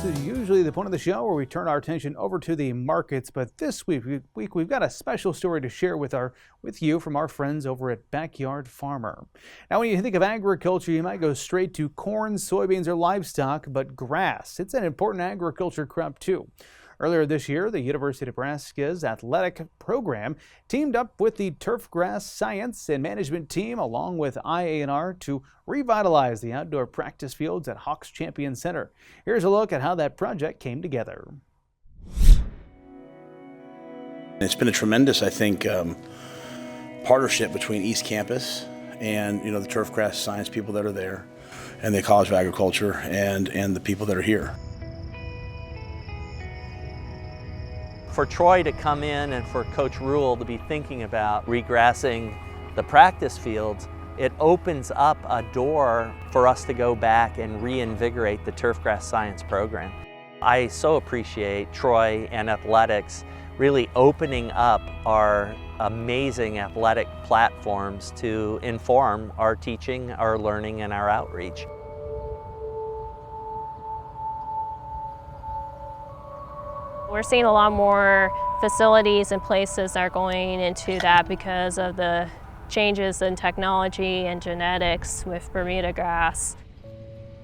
This is usually the point of the show where we turn our attention over to the markets, but this week we've got a special story to share with you from our friends over at Backyard Farmer. Now, when you think of agriculture, you might go straight to corn, soybeans, or livestock, but grass, it's an important agriculture crop too. Earlier this year, the University of Nebraska's athletic program teamed up with the Turfgrass Science and Management team along with IANR to revitalize the outdoor practice fields at Hawks Champion Center. Here's a look at how that project came together. It's been a tremendous, I think, partnership between East Campus and the Turfgrass Science people that are there, and the College of Agriculture and the people that are here. For Troy to come in and for Coach Rule to be thinking about regrassing the practice fields, it opens up a door for us to go back and reinvigorate the Turfgrass Science program. I so appreciate Troy and athletics really opening up our amazing athletic platforms to inform our teaching, our learning, and our outreach. We're seeing a lot more facilities and places that are going into that because of the changes in technology and genetics with Bermuda grass.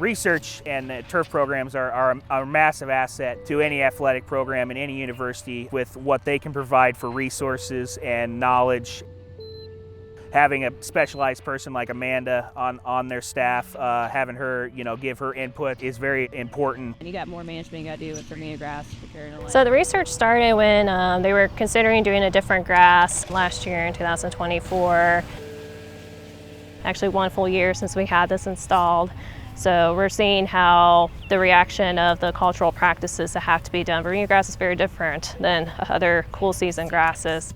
Research and turf programs are a massive asset to any athletic program in any university with what they can provide for resources and knowledge. Having a specialized person like Amanda on their staff, having her, give her input is very important. And you got more management you got to do with Bermuda grass. So the research started when they were considering doing a different grass last year in 2024. Actually, 1 full year since we had this installed. So we're seeing how the reaction of the cultural practices that have to be done. Bermuda grass is very different than other cool season grasses,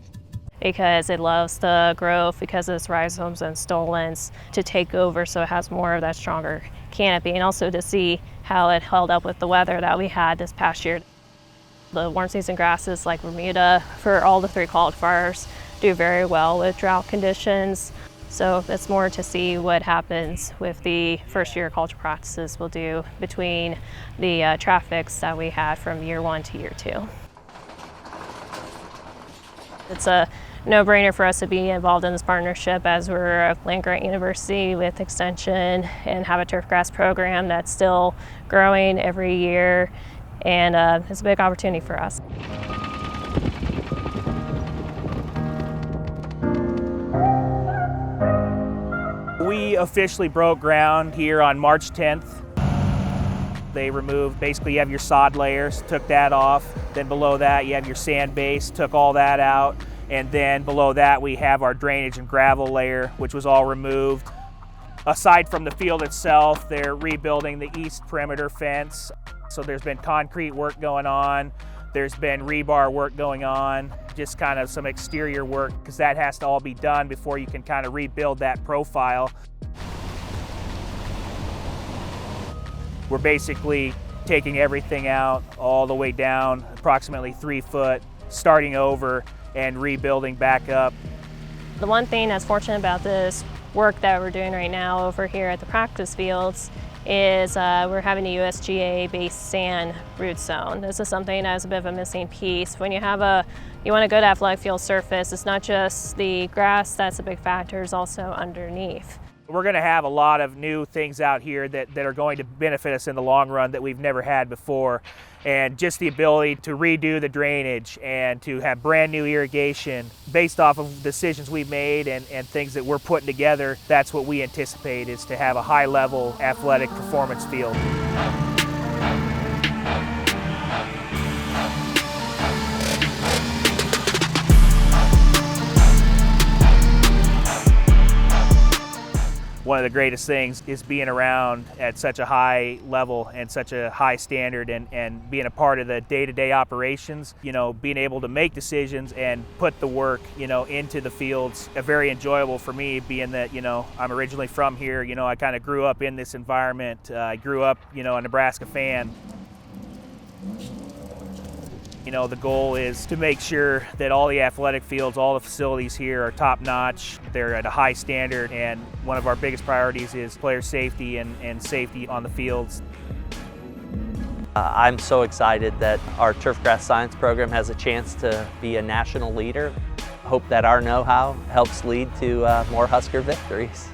because it loves the growth because of its rhizomes and stolons to take over, so it has more of that stronger canopy, and also to see how it held up with the weather that we had this past year. The warm season grasses like Bermuda for all the 3 cultivars do very well with drought conditions. So it's more to see what happens with the first year culture practices we'll do between the traffics that we had from year 1 to year 2. It's a no-brainer for us to be involved in this partnership, as we're a land-grant university with extension and have a turfgrass program that's still growing every year, and it's a big opportunity for us. We officially broke ground here on March 10th. They removed, basically you have your sod layers, took that off. Then below that you have your sand base, took all that out. And then below that we have our drainage and gravel layer, which was all removed. Aside from the field itself, they're rebuilding the east perimeter fence. So there's been concrete work going on. There's been rebar work going on, just kind of some exterior work, because that has to all be done before you can kind of rebuild that profile. We're basically taking everything out all the way down, approximately 3 foot, starting over and rebuilding back up. The one thing that's fortunate about this work that we're doing right now over here at the practice fields is we're having a USGA-based sand root zone. This is something that's a bit of a missing piece. When you want a good athletic field surface, it's not just the grass that's a big factor, it's also underneath. We're going to have a lot of new things out here that are going to benefit us in the long run that we've never had before. And just the ability to redo the drainage and to have brand new irrigation based off of decisions we've made and things that we're putting together, that's what we anticipate, is to have a high level athletic performance field. One of the greatest things is being around at such a high level and such a high standard, and being a part of the day-to-day operations, being able to make decisions and put the work, into the fields. Very enjoyable for me, being that, I'm originally from here. I kind of grew up in this environment. I grew up, a Nebraska fan. The goal is to make sure that all the athletic fields, all the facilities here are top-notch. They're at a high standard, and one of our biggest priorities is player safety and safety on the fields. I'm so excited that our Turfgrass Science program has a chance to be a national leader. Hope that our know-how helps lead to more Husker victories.